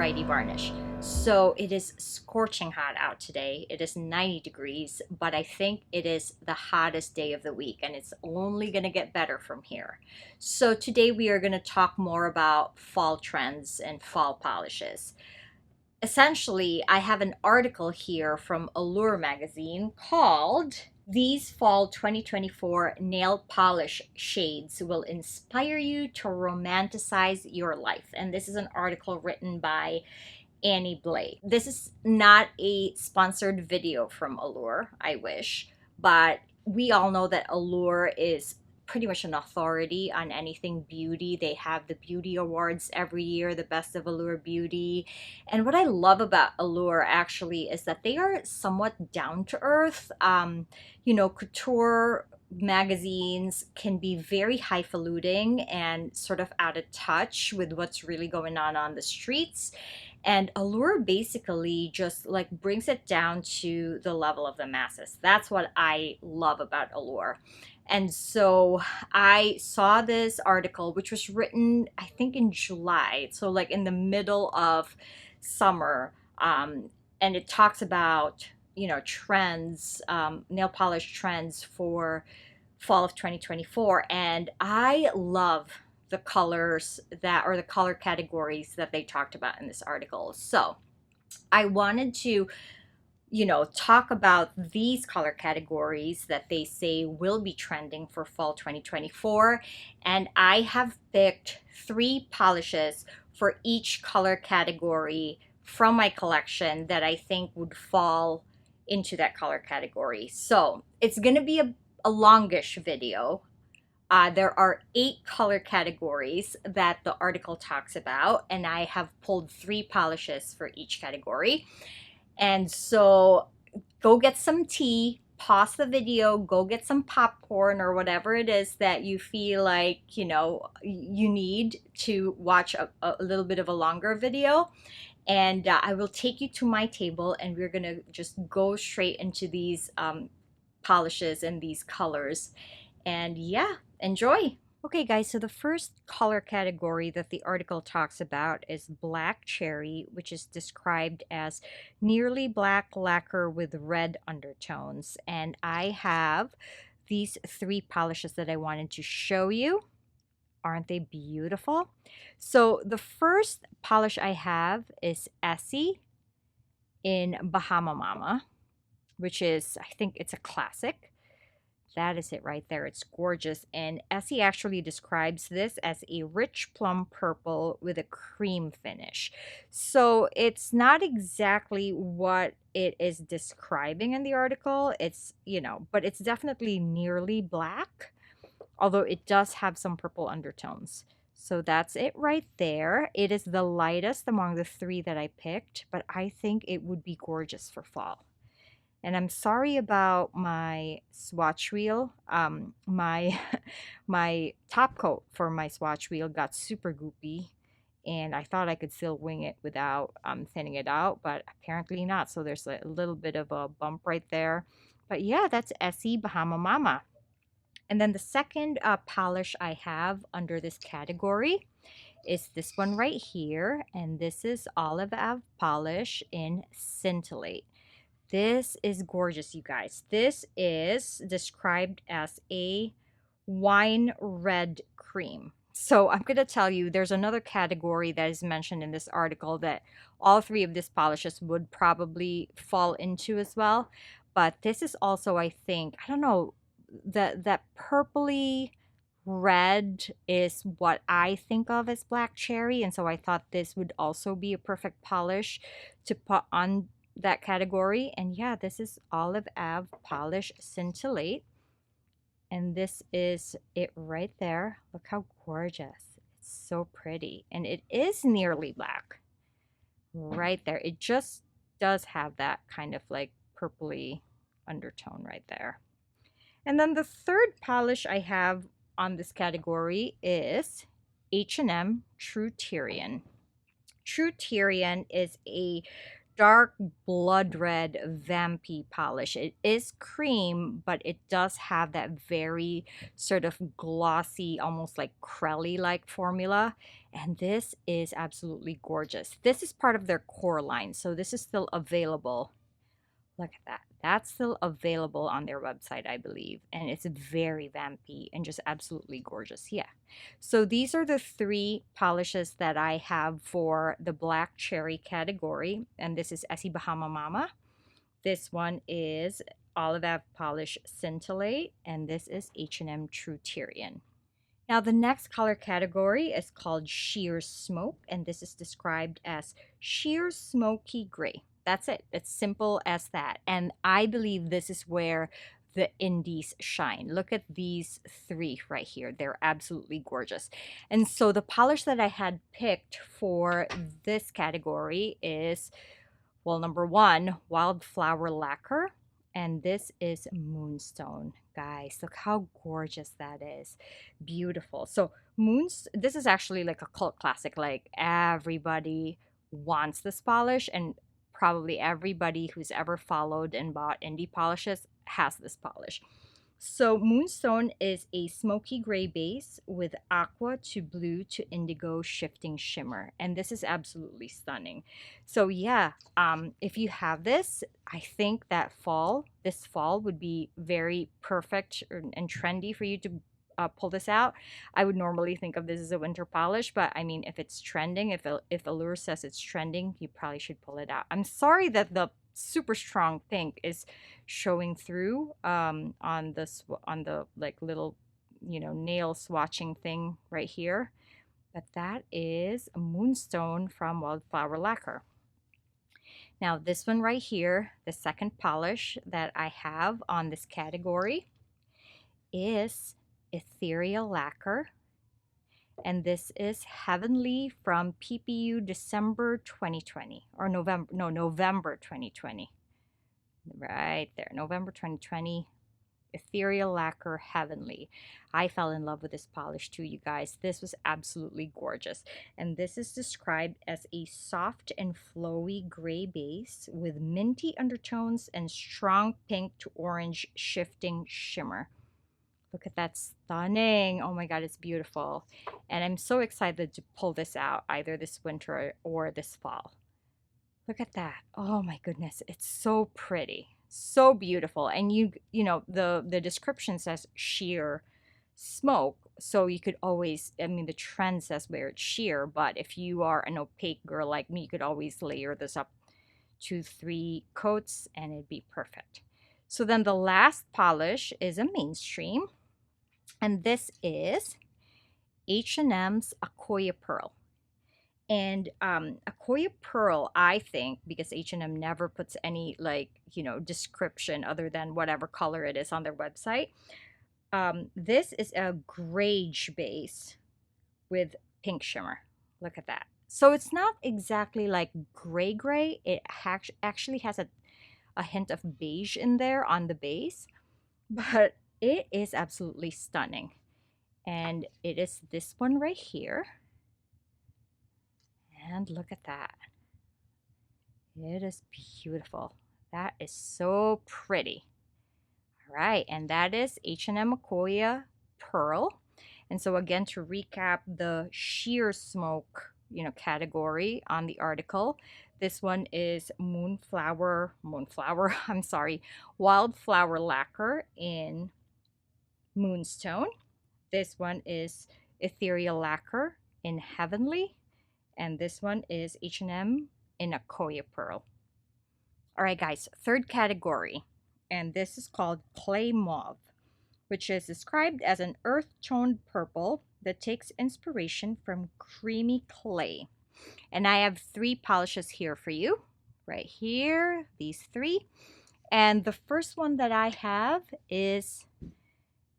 variety varnish. So it is scorching hot out today. It is 90 degrees, but I think it is the hottest day of the week, and it's only going to get better from here. So today we are going to talk more about fall trends and fall polishes. Essentially, I have an article here from Allure magazine called "These Fall 2024 Nail Polish Shades Will Inspire You to Romanticize Your Life." And this is an article written by Annie Blake. This is not a sponsored video from Allure, I wish, but we all know that Allure is pretty much an authority on anything beauty. They have the beauty awards every year, the best of Allure Beauty. And what I love about Allure actually is that they are somewhat down to earth. Couture magazines can be very highfalutin and sort of out of touch with what's really going on the streets. And Allure basically just like brings it down to the level of the masses. That's what I love about Allure. And so I saw this article, which was written, I think, in July. So like in the middle of summer. And it talks about, trends, nail polish trends for fall of 2024. And I love the colors or the color categories that they talked about in this article. So I wanted to talk about these color categories that they say will be trending for fall 2024. And I have picked 3 polishes for each color category from my collection that I think would fall into that color category. So it's going to be a longish video. There are 8 color categories that the article talks about, and I have pulled 3 polishes for each category. And so go get some tea, pause the video, go get some popcorn or whatever it is that you feel like, you need to watch a little bit of a longer video. And I will take you to my table, and we're going to just go straight into these polishes and these colors. And yeah, enjoy. Okay guys, so the first color category that the article talks about is black cherry, which is described as nearly black lacquer with red undertones. And I have these 3 polishes that I wanted to show you. Aren't they beautiful? So the first polish I have is Essie in Bahama Mama, which is, I think it's a classic. That is it right there. It's gorgeous. And Essie actually describes this as a rich plum purple with a cream finish. So it's not exactly what it is describing in the article. It's, but it's definitely nearly black, although it does have some purple undertones. So that's it right there. It is the lightest among the 3 that I picked, but I think it would be gorgeous for fall. And I'm sorry about my swatch wheel. My my top coat for my swatch wheel got super goopy, and I thought I could still wing it without thinning it out, but apparently not. So there's a little bit of a bump right there. But yeah, that's Essie Bahama Mama. And then the second polish I have under this category is this one right here, and this is Olive Ave polish in Scintillate. This is gorgeous, you guys. This is described as a wine red cream. So I'm going to tell you, there's another category that is mentioned in this article that all 3 of these polishes would probably fall into as well. But this is also, I think, I don't know, that purpley red is what I think of as black cherry. And so I thought this would also be a perfect polish to put on that category. And yeah, this is Olive Ave polish Scintillate, and this is it right there. Look how gorgeous. It's so pretty, and it is nearly black right there. It just does have that kind of like purpley undertone right there. And then the third polish I have on this category is H&M True Tyrian. True Tyrian is a dark blood red vampy polish. It is cream, but it does have that very sort of glossy, almost like crelly like formula. And this is absolutely gorgeous. This is part of their core line, so this is still available. Look at that. That's still available on their website, I believe. And it's very vampy and just absolutely gorgeous. Yeah. So these are the three polishes that I have for the black cherry category. And this is Essie Bahama Mama. This one is Olive Ave Polish Scintillate. And this is H&M True Tyrian. Now, the next color category is called Sheer Smoke, and this is described as sheer smoky gray. That's it. It's simple as that. And I believe this is where the indies shine. Look at these three right here. They're absolutely gorgeous. And so the polish that I had picked for this category is, well, number one, Wildflower Lacquer. And this is Moonstone. Guys, look how gorgeous that is. Beautiful. So this is actually like a cult classic. Like everybody wants this polish, and probably everybody who's ever followed and bought indie polishes has this polish. So Moonstone is a smoky gray base with aqua to blue to indigo shifting shimmer. And this is absolutely stunning. So yeah, if you have this, I think that this fall would be very perfect and trendy for you to pull this out. I would normally think of this as a winter polish, but I mean, if it's trending, if Allure says it's trending, you probably should pull it out. I'm sorry that the super strong pink is showing through on the like little, you know, nail swatching thing right here, but that is a Moonstone from Wildflower Lacquer. Now this one right here, the second polish that I have on this category is Ethereal Lacquer, and this is Heavenly from PPU December 2020, or November 2020. Right there, November 2020, Ethereal Lacquer Heavenly. I fell in love with this polish too, you guys. This was absolutely gorgeous. And this is described as a soft and flowy gray base with minty undertones and strong pink to orange shifting shimmer. Look at that, stunning. Oh my God, it's beautiful. And I'm so excited to pull this out either this winter or this fall. Look at that. Oh my goodness, it's so pretty. So beautiful. And you know, the description says sheer smoke. So you could always, I mean, the trend says where it's sheer, but if you are an opaque girl like me, you could always layer this up 2-3 coats and it'd be perfect. So then the last polish is a mainstream, and this is H&M's Akoya Pearl. And Akoya Pearl, I think, because H&M never puts any, like, you know, description other than whatever color it is on their website. This is a greige base with pink shimmer. Look at that. So it's not exactly like gray. It actually has a hint of beige in there on the base, but it is absolutely stunning. And it is this one right here. And look at that. It is beautiful. That is so pretty. All right, and that is H&M Akoya Pearl. And so again, to recap the sheer smoke, you know, category on the article, this one is Wildflower Lacquer in Moonstone. This one is Ethereal Lacquer in Heavenly. And this one is H&M in Akoya Pearl. All right, guys, third category. And this is called Clay Mauve, which is described as an earth-toned purple that takes inspiration from creamy clay. And I have 3 polishes here for you. Right here, these 3. And the first one that I have is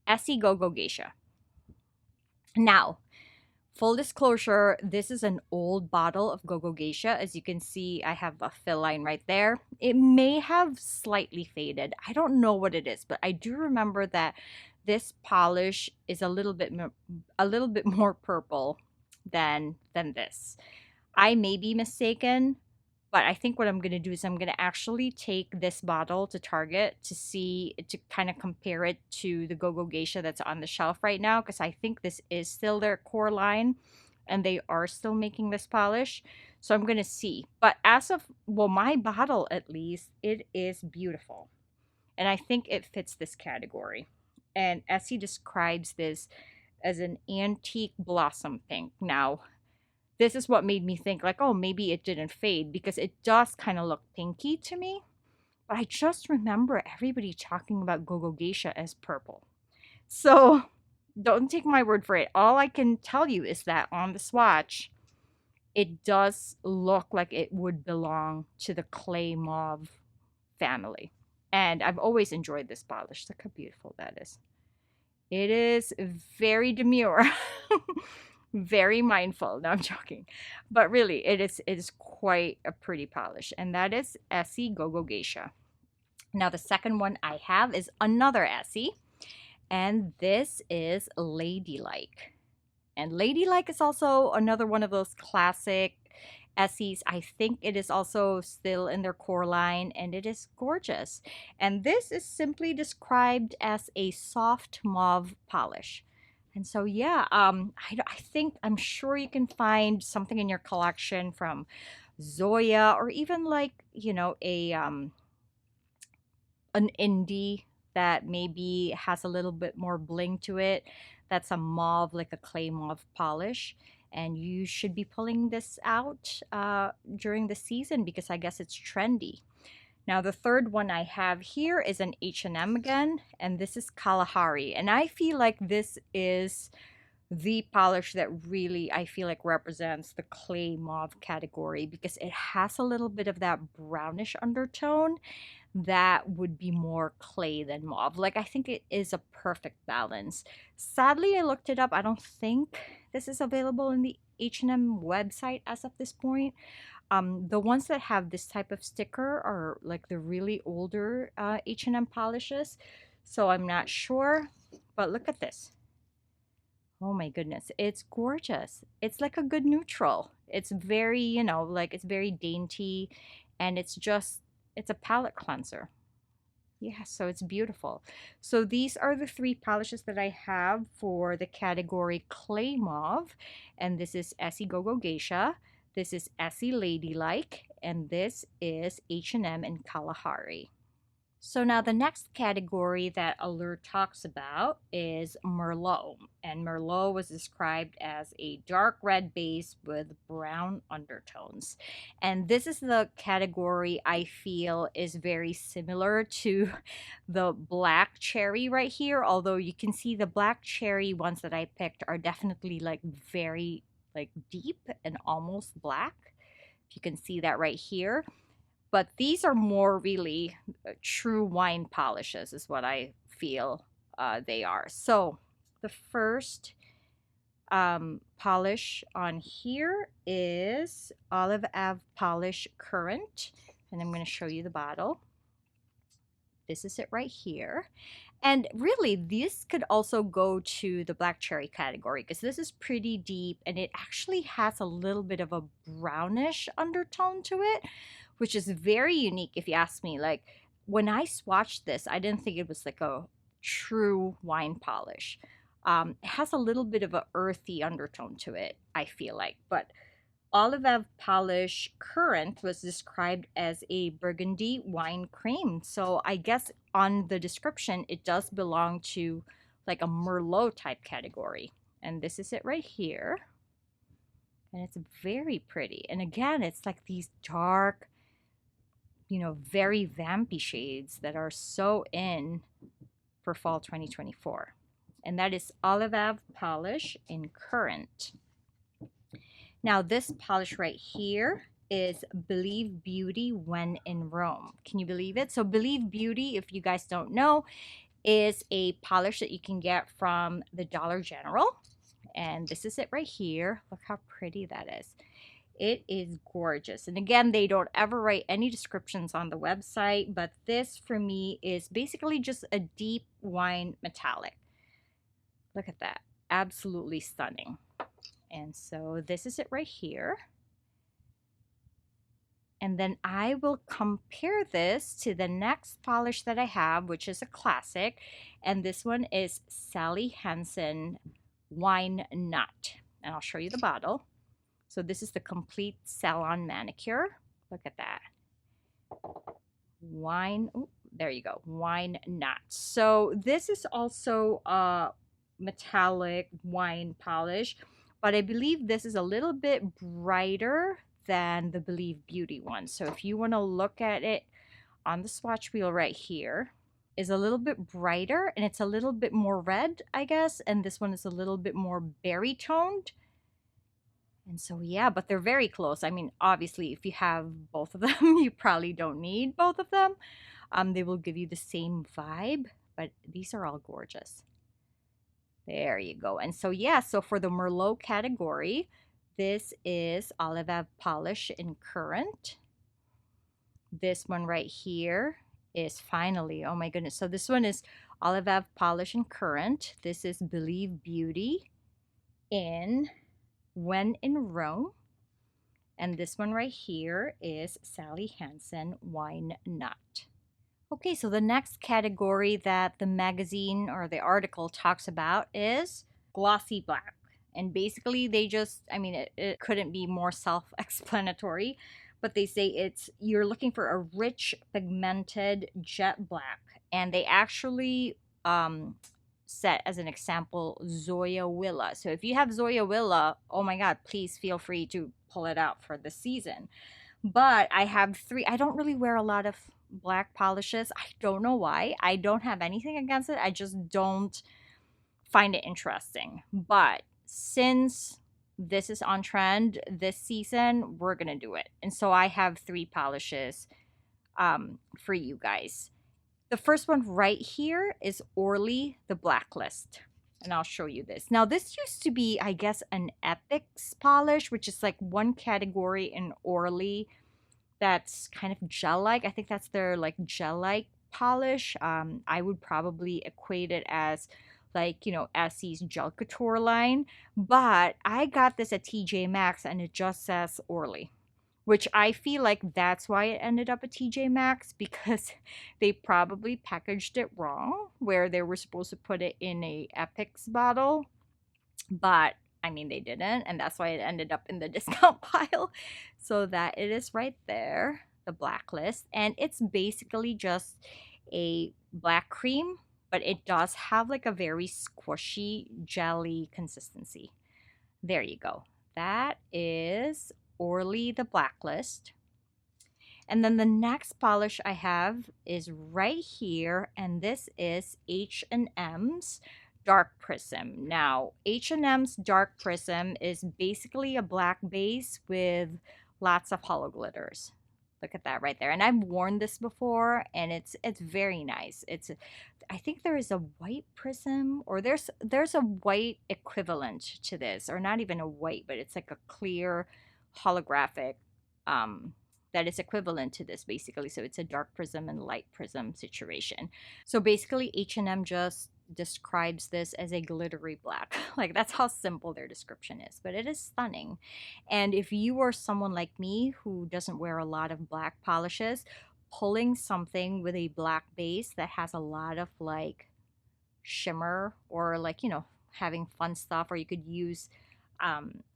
Essie Go Geisha. Now, full disclosure, this is an old bottle of Go Geisha. As you can see, I have a fill line right there. It may have slightly faded. I don't know what it is, but I do remember that this polish is a little bit more purple than this. I may be mistaken, But I think what I'm going to do is I'm going to actually take this bottle to Target to see, to kind of compare it to the Go Geisha that's on the shelf right now, because I think this is still their core line and they are still making this polish. So I'm going to see. But as of, well, my bottle at least, it is beautiful. And I think it fits this category. And Essie describes this as an antique blossom pink. Now, this is what made me think like, oh, maybe it didn't fade, because it does kind of look pinky to me. But I just remember everybody talking about Go Geisha as purple. So don't take my word for it. All I can tell you is that on the swatch, it does look like it would belong to the clay mauve family. And I've always enjoyed this polish. Look how beautiful that is. It is very demure. Very mindful. No, I'm joking. But really, it is quite a pretty polish. And that is Essie Go Geisha. Now, the second one I have is another Essie. And this is Ladylike. And Ladylike is also another one of those classic Essies. I think it is also still in their core line, and it is gorgeous. And this is simply described as a soft mauve polish. And so, yeah, I think, I'm sure you can find something in your collection from Zoya, or even like, an indie that maybe has a little bit more bling to it. That's a mauve, like a clay mauve polish. And you should be pulling this out during the season, because I guess it's trendy. Now, the third one I have here is an H&M again, and this is Kalahari. And I feel like this is the polish that really, I feel like, represents the clay mauve category, because it has a little bit of that brownish undertone that would be more clay than mauve. Like, I think it is a perfect balance. Sadly, I looked it up. I don't think this is available in the H&M website as of this point. The ones that have this type of sticker are like the really older H&M polishes. So I'm not sure, but look at this. Oh my goodness, it's gorgeous. It's like a good neutral. It's very, like, it's very dainty, and it's a palette cleanser. Yeah, so it's beautiful. So these are the three polishes that I have for the category clay mauve. And this is Essie Go Geisha. This is Essie Ladylike. And this is H&M and Kalahari. So now the next category that Allure talks about is Merlot. And Merlot was described as a dark red base with brown undertones. And this is the category I feel is very similar to the black cherry right here. Although you can see the black cherry ones that I picked are definitely like very like deep and almost black. You can see that right here. But these are more really true wine polishes is what I feel they are. So the first polish on here is Olive Ave Polish Currant. And I'm going to show you the bottle. This is it right here. And really, this could also go to the black cherry category, because this is pretty deep and it actually has a little bit of a brownish undertone to it, which is very unique if you ask me. Like, when I swatched this, I didn't think it was like a true wine polish. It has a little bit of an earthy undertone to it, I feel like. But Olive Ave Polish Currant was described as a burgundy wine cream. So I guess on the description, it does belong to like a Merlot type category. And this is it right here. And it's very pretty. And again, it's like these dark, very vampy shades that are so in for fall 2024. And that is Olive Ave Polish in Currant. Now, this polish right here is Believe Beauty When in Rome. Can you believe it? So Believe Beauty, if you guys don't know, is a polish that you can get from the Dollar General. And this is it right here. Look how pretty that is. It is gorgeous. And again, they don't ever write any descriptions on the website, but this for me is basically just a deep wine metallic. Look at that. Absolutely stunning. And so this is it right here. And then I will compare this to the next polish that I have, which is a classic. And this one is Sally Hansen Wine Nut. And I'll show you the bottle. So this is the complete salon manicure. Look at that. Wine, oh, there you go, Wine Nut. So this is also a metallic wine polish, but I believe this is a little bit brighter than the Believe Beauty one. So if you want to look at it on the swatch wheel right here, is a little bit brighter and it's a little bit more red, I guess, and this one is a little bit more berry toned. And so, yeah, but they're very close. I mean, obviously, if you have both of them, you probably don't need both of them. They will give you the same vibe, but these are all gorgeous. There you go. And so, yeah, so for the Merlot category, this is Olive Polish in Currant. This one right here is finally, oh my goodness. So this one is Olive Polish in Currant. This is Believe Beauty in When in Rome. And this one right here is Sally Hansen Wine Nut. Okay, so the next category that the magazine or the article talks about is Glossy Black. And basically they just, I mean, it couldn't be more self-explanatory, but they say it's, you're looking for a rich pigmented jet black. And they actually set as an example Zoya Willa. So if you have Zoya Willa, oh my god, please feel free to pull it out for the season. But I have three. I don't really wear a lot of black polishes. I don't know why. I don't have anything against it. I just don't find it interesting. But since this is on trend this season, we're gonna do it. And so I have three polishes for you guys. The first one right here is Orly, the Blacklist. And I'll show you this. Now, this used to be, I guess, an Epics polish, which is like one category in Orly that's kind of gel-like. I think that's their like gel-like polish. I would probably equate it as like, you know, Essie's Gel Couture line. But I got this at TJ Maxx and it just says Orly, which I feel like that's why it ended up at TJ Maxx, because they probably packaged it wrong where they were supposed to put it in a Epics bottle. But I mean, they didn't, and that's why it ended up in the discount pile. So that it is right there, the Blacklist. And it's basically just a black cream, but it does have like a very squishy, jelly consistency. There you go. That is Orly, the Blacklist. And then the next polish I have is right here, and this is H&M's Dark Prism. Now, H&M's Dark Prism is basically a black base with lots of hollow glitters. Look at that right there. And I've worn this before, and it's very nice. I think there is a white prism, or there's a white equivalent to this, or not even a white, but it's like a clear holographic that is equivalent to this basically. So it's a dark prism and light prism situation. So basically H&M just describes this as a glittery black. Like, that's how simple their description is, but it is stunning. And if you are someone like me who doesn't wear a lot of black polishes, pulling something with a black base that has a lot of like shimmer, or like, you know, having fun stuff, or you could use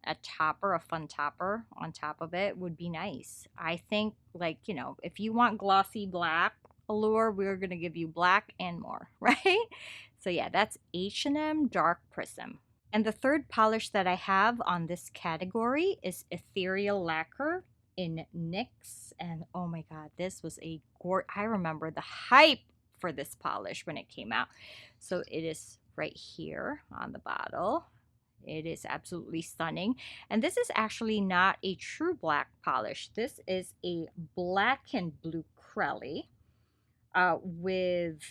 a topper, a fun topper on top of it would be nice. I think, like, you know, if you want glossy black Allure, we're gonna give you black and more, right? So yeah, that's H&M Dark Prism. And the third polish that I have on this category is Ethereal Lacquer in NYX. And oh my god, this was a I remember the hype for this polish when it came out. So it is right here on the bottle. It is absolutely stunning. And this is actually not a true black polish. This is a black and blue crelly with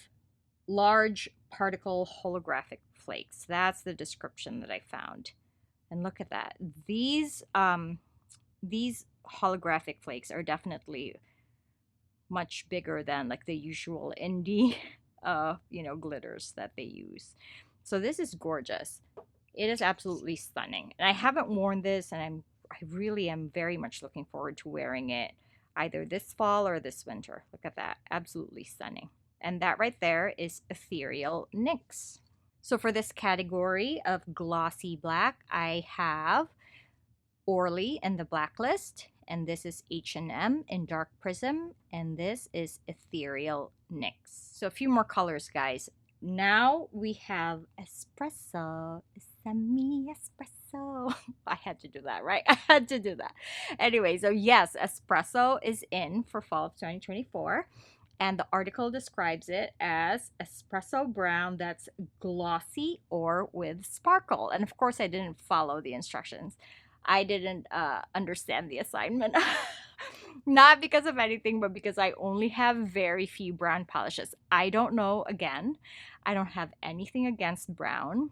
large particle holographic flakes. That's the description that I found. And look at that. These holographic flakes are definitely much bigger than like the usual indie you know, glitters that they use. So this is gorgeous. It is absolutely stunning. And I haven't worn this, and I really am very much looking forward to wearing it either this fall or this winter. Look at that, absolutely stunning. And that right there is Ethereal NYX. So for this category of glossy black, I have Orly in the Blacklist, and this is H&M in dark prism, and this is Ethereal NYX. So a few more colors, guys. Now we have espresso, semi espresso. I had to do that, right? I had to do that. Anyway, so yes, espresso is in for fall of 2024. And the article describes it as espresso brown that's glossy or with sparkle. And of course, I didn't follow the instructions. I didn't understand the assignment. Not because of anything, but because I only have very few brown polishes. I don't know, again, I don't have anything against brown.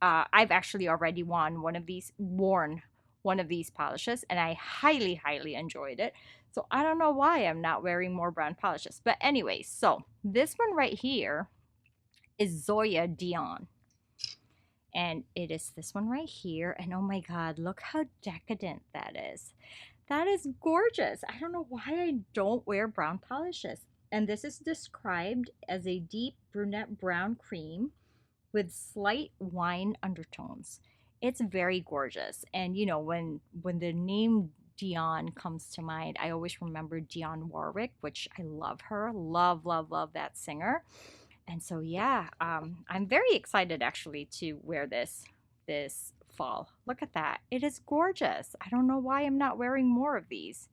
I've actually already worn one of these polishes, and I highly, highly enjoyed it. So I don't know why I'm not wearing more brown polishes. But anyway, so this one right here is Zoya Dionne. And it is this one right here. And oh my God, look how decadent that is. That is gorgeous. I don't know why I don't wear brown polishes. And this is described as a deep brunette brown cream with slight wine undertones. It's very gorgeous. And you know, when the name Dionne comes to mind, I always remember Dionne Warwick, which I love her. Love, love, love that singer. And so yeah, I'm very excited actually to wear this fall. Look at that. It is gorgeous. I don't know why I'm not wearing more of these.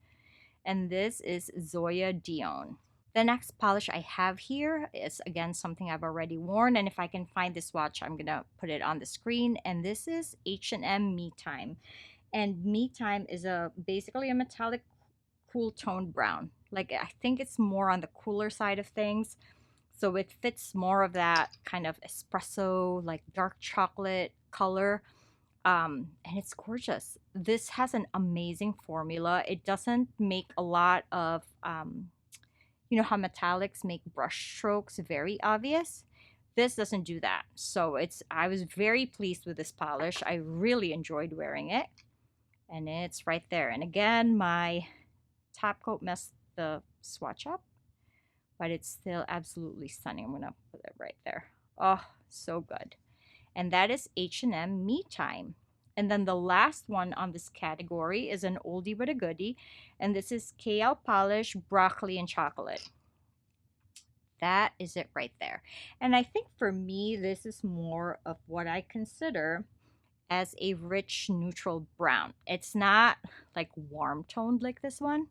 And this is Zoya Dionne. The next polish I have here is, again, something I've already worn, and if I can find this swatch, I'm gonna put it on the screen. And this is H&M Me Time. And Me Time is basically a metallic cool toned brown. Like, I think it's more on the cooler side of things. So it fits more of that kind of espresso, like dark chocolate color. And it's gorgeous. This has an amazing formula. It doesn't make a lot of, you know how metallics make brush strokes very obvious? This doesn't do that. So I was very pleased with this polish. I really enjoyed wearing it. And it's right there. And again, my top coat messed the swatch up, but it's still absolutely stunning. I'm gonna put it right there. Oh, so good. And that is H&M Me Time. And then the last one on this category is an oldie but a goodie, and this is KL Polish Broccoli and Chocolate. That is it right there. And I think for me, this is more of what I consider as a rich neutral brown. It's not like warm toned like this one.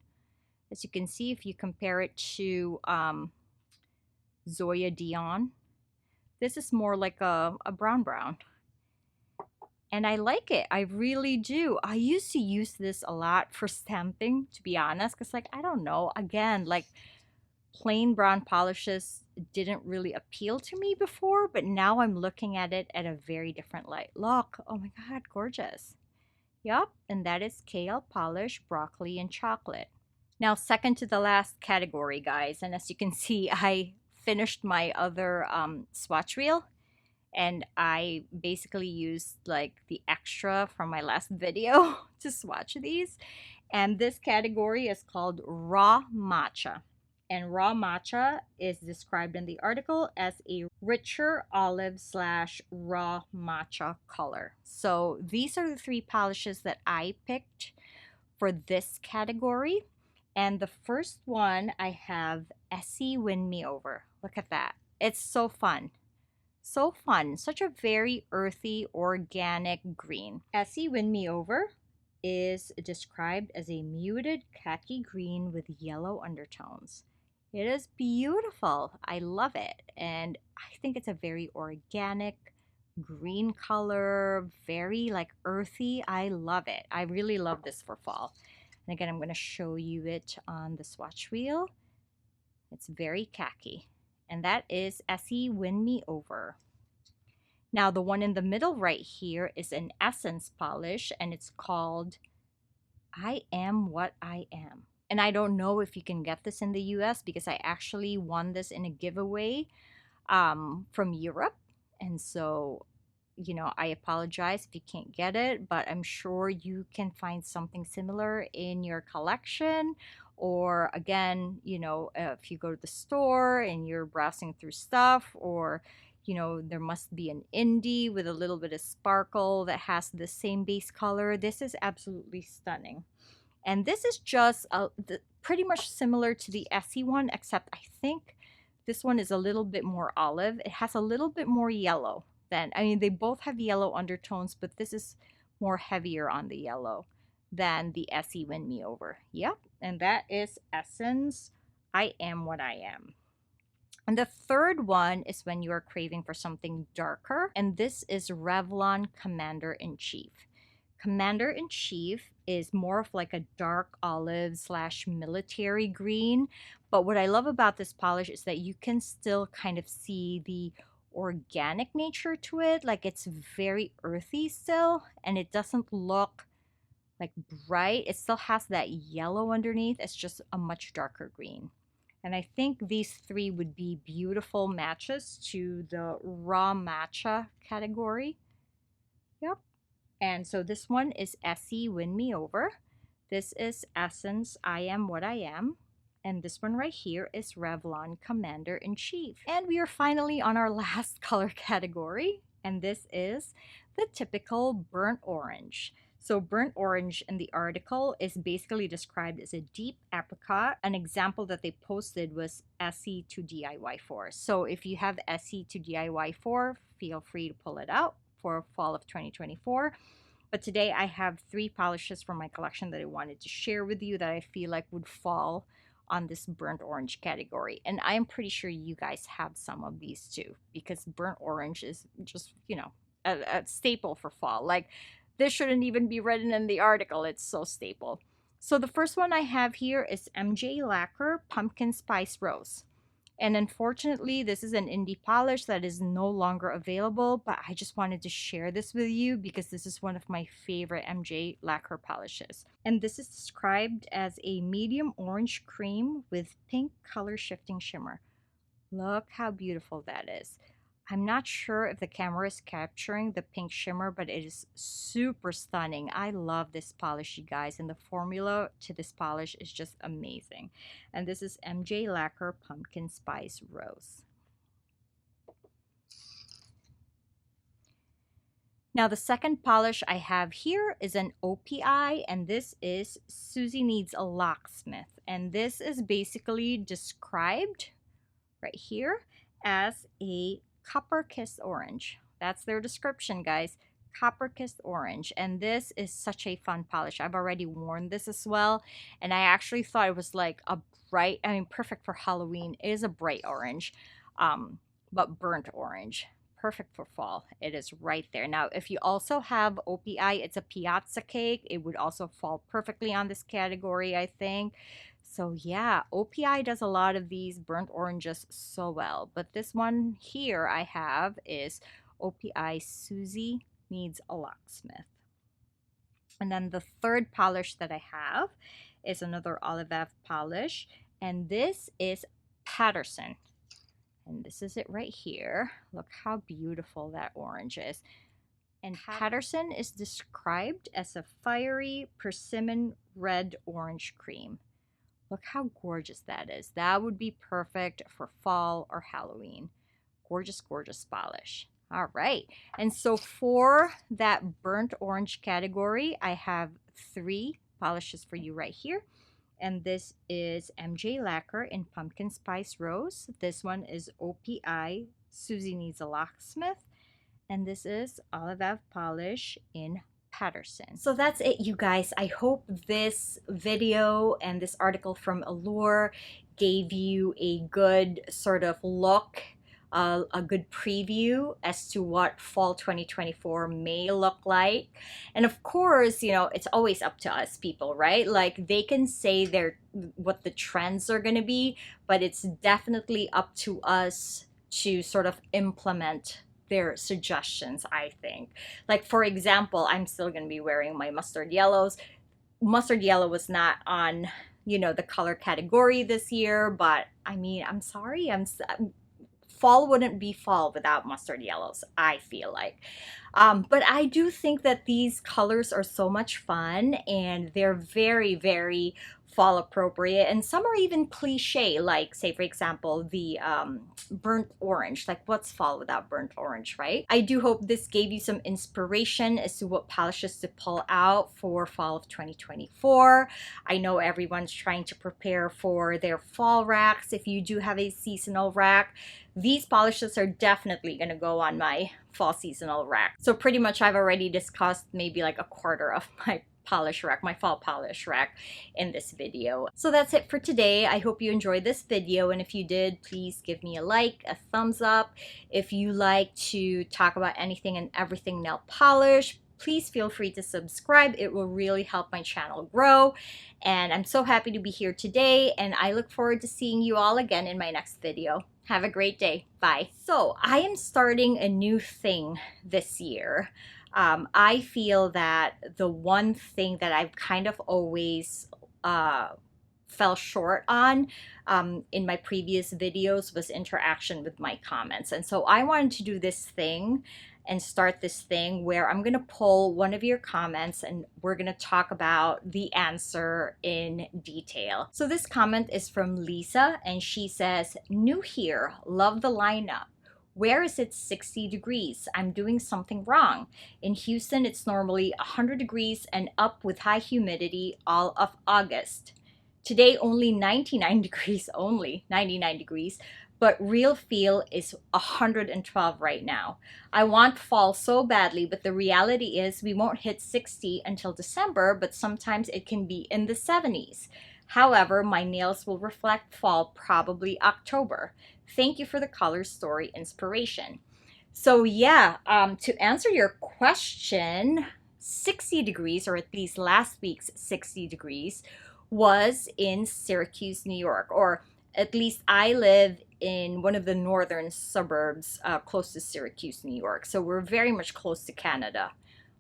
As you can see, if you compare it to Zoya Dionne, this is more like a brown. And I like it. I really do. I used to use this a lot for stamping, to be honest, because, like, I don't know, again, like, plain brown polishes didn't really appeal to me before, but now I'm looking at it at a very different light. Look, oh my God, gorgeous. Yup, and that is KL Polish Broccoli and Chocolate. Now, second to the last category, guys, and as you can see, I finished my other swatch reel, and I basically used like the extra from my last video to swatch these. And this category is called Raw Matcha. And raw matcha is described in the article as a richer olive / raw matcha color. So these are the three polishes that I picked for this category. And the first one, I have Essie Win Me Over. Look at that. It's so fun. So fun. Such a very earthy, organic green. Essie Win Me Over is described as a muted khaki green with yellow undertones. It is beautiful. I love it. And I think it's a very organic green color, very like earthy. I love it. I really love this for fall. And again, I'm going to show you it on the swatch wheel. It's very khaki. And that is Essie Win Me Over. Now, the one in the middle right here is an Essence polish, and it's called I Am What I Am. And I don't know if you can get this in the US because I actually won this in a giveaway from Europe. And so you know, I apologize if you can't get it, but I'm sure you can find something similar in your collection. Or again, you know, if you go to the store and you're browsing through stuff, or you know, there must be an indie with a little bit of sparkle that has the same base color. This is absolutely stunning. And this is just pretty much similar to the Essie one, except I think this one is a little bit more olive. It has a little bit more yellow than, I mean, they both have yellow undertones, but this is more heavier on the yellow than the Essie Win Me Over. Yep, and that is Essence I Am What I Am. And the third one is when you are craving for something darker, and this is Revlon Commander in Chief. Commander in Chief is more of like a dark olive slash military green. But what I love about this polish is that you can still kind of see the organic nature to it. Like it's very earthy still, and it doesn't look like bright. It still has that yellow underneath. It's just a much darker green. And I think these three would be beautiful matches to the raw matcha category. Yep. And so this one is Essie Win Me Over. This is Essence I Am What I Am. And this one right here is Revlon Commander in Chief. And we are finally on our last color category. And this is the typical burnt orange. So burnt orange in the article is basically described as a deep apricot. An example that they posted was Essie to DIY for. So if you have Essie to DIY for, feel free to pull it out for fall of 2024. But today I have 3 polishes from my collection that I wanted to share with you that I feel like would fall on this burnt orange category. And I am pretty sure you guys have some of these too, because burnt orange is just, you know, a staple for fall. Like this shouldn't even be written in the article. It's so staple. So the first one I have here is MJ Lacquer Pumpkin Spice Rose. And unfortunately, this is an indie polish that is no longer available, but I just wanted to share this with you because this is one of my favorite MJ Lacquer polishes. And this is described as a medium orange cream with pink color shifting shimmer. Look how beautiful that is. I'm not sure if the camera is capturing the pink shimmer, but it is super stunning. I love this polish, you guys, and the formula to this polish is just amazing. And this is MJ Lacquer Pumpkin Spice Rose. Now the second polish I have here is an OPI, and this is Suzi Needs a Locksmith. And this is basically described right here as a copper kissed orange. That's their description, guys. Copper kissed orange. And this is such a fun polish. I've already worn this as well, and I actually thought it was like a bright, I mean, perfect for Halloween. It is a bright orange, but burnt orange. Perfect for fall. It is right there. Now if you also have OPI, it's a piazza cake, it would also fall perfectly on this category, I think. So yeah, OPI does a lot of these burnt oranges so well. But this one here I have is OPI Suzi Needs a Locksmith. And then the third polish that I have is another Olive polish. And this is Patterson. And this is it right here. Look how beautiful that orange is. And Patterson is described as a fiery persimmon red orange cream. Look how gorgeous that is. That would be perfect for fall or Halloween. Gorgeous, gorgeous polish. All right. And so for that burnt orange category, I have 3 polishes for you right here. And this is MJ Lacquer in Pumpkin Spice Rose. This one is OPI Suzi Needs a Locksmith. And this is Olive Polish in Patterson. So that's it, you guys. I hope this video and this article from Allure gave you a good sort of look, a good preview as to what fall 2024 may look like. And of course, you know, it's always up to us people, right? Like they can say what the trends are going to be, but it's definitely up to us to sort of implement their suggestions, I think. Like for example, I'm still going to be wearing my mustard yellows. Mustard yellow was not on, you know, the color category this year, but I mean, I'm sorry, fall wouldn't be fall without mustard yellows, I feel like. But I do think that these colors are so much fun, and they're very, very fall appropriate, and some are even cliche, like say for example the burnt orange. Like, what's fall without burnt orange, right? I do hope this gave you some inspiration as to what polishes to pull out for fall of 2024. I know everyone's trying to prepare for their fall racks. If you do have a seasonal rack, these polishes are definitely going to go on my fall seasonal rack. So pretty much I've already discussed maybe like a quarter of my polish rack, my fall polish rack, in this video. So that's it for today. I hope you enjoyed this video, and if you did, please give me a like, a thumbs up. If you like to talk about anything and everything nail polish, please feel free to subscribe. It will really help my channel grow. And I'm so happy to be here today, and I look forward to seeing you all again in my next video. Have a great day. Bye. So I am starting a new thing this year. I feel that the one thing that I've kind of always fell short on in my previous videos was interaction with my comments. And so I wanted to do this thing and start this thing where I'm going to pull one of your comments and we're going to talk about the answer in detail. So this comment is from Lisa, and she says, "New here, love the lineup. Where is it 60 degrees? I'm doing something wrong. In Houston, it's normally 100 degrees and up with high humidity all of August. Today, only 99 degrees, only 99 degrees, but real feel is 112 right now. I want fall so badly, but the reality is we won't hit 60 until December, but sometimes it can be in the 70s. However, my nails will reflect fall probably October. Thank you for the color story inspiration." So yeah, to answer your question, 60 degrees, or at least last week's 60 degrees, was in Syracuse, New York, or at least I live in one of the northern suburbs close to Syracuse, New York. So we're very much close to Canada.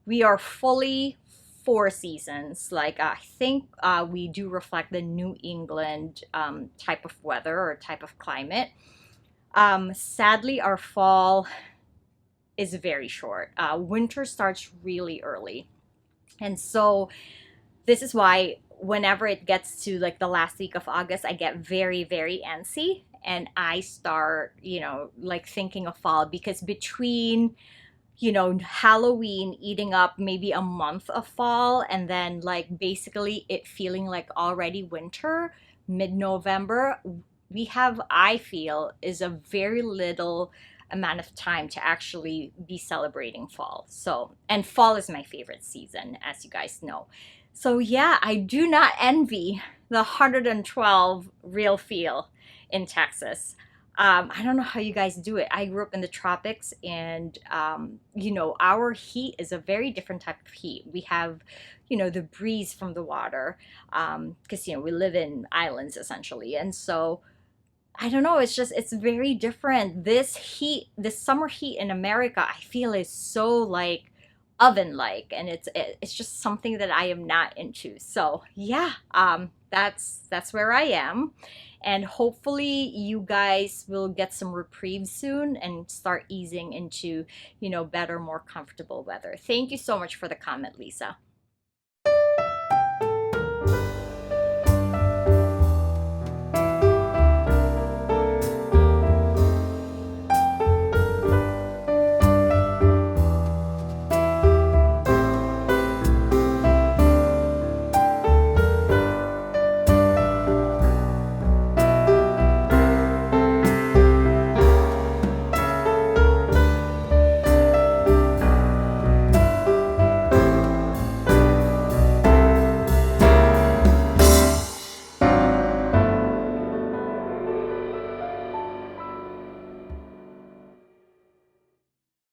We are fully 4 seasons. Like I think we do reflect the New England type of weather or type of climate. Sadly, our fall is very short. Winter starts really early. And so this is why whenever it gets to like the last week of August, I get very, very antsy, and I start, you know, like thinking of fall, because between, you know, Halloween eating up maybe a month of fall, and then like basically it feeling like already winter, mid-November, we have, I feel, is a very little amount of time to actually be celebrating fall. So, and fall is my favorite season, as you guys know. So yeah, I do not envy the 112 real feel in Texas. I don't know how you guys do it. I grew up in the tropics, and you know, our heat is a very different type of heat. We have, you know, the breeze from the water, because you know, we live in islands essentially, and so I don't know, it's just, it's very different. This heat, this summer heat in America, I feel is so like oven-like, and it's just something that I am not into. So yeah, that's where I am, and hopefully you guys will get some reprieve soon and start easing into, you know, better, more comfortable weather. Thank you so much for the comment, Lisa.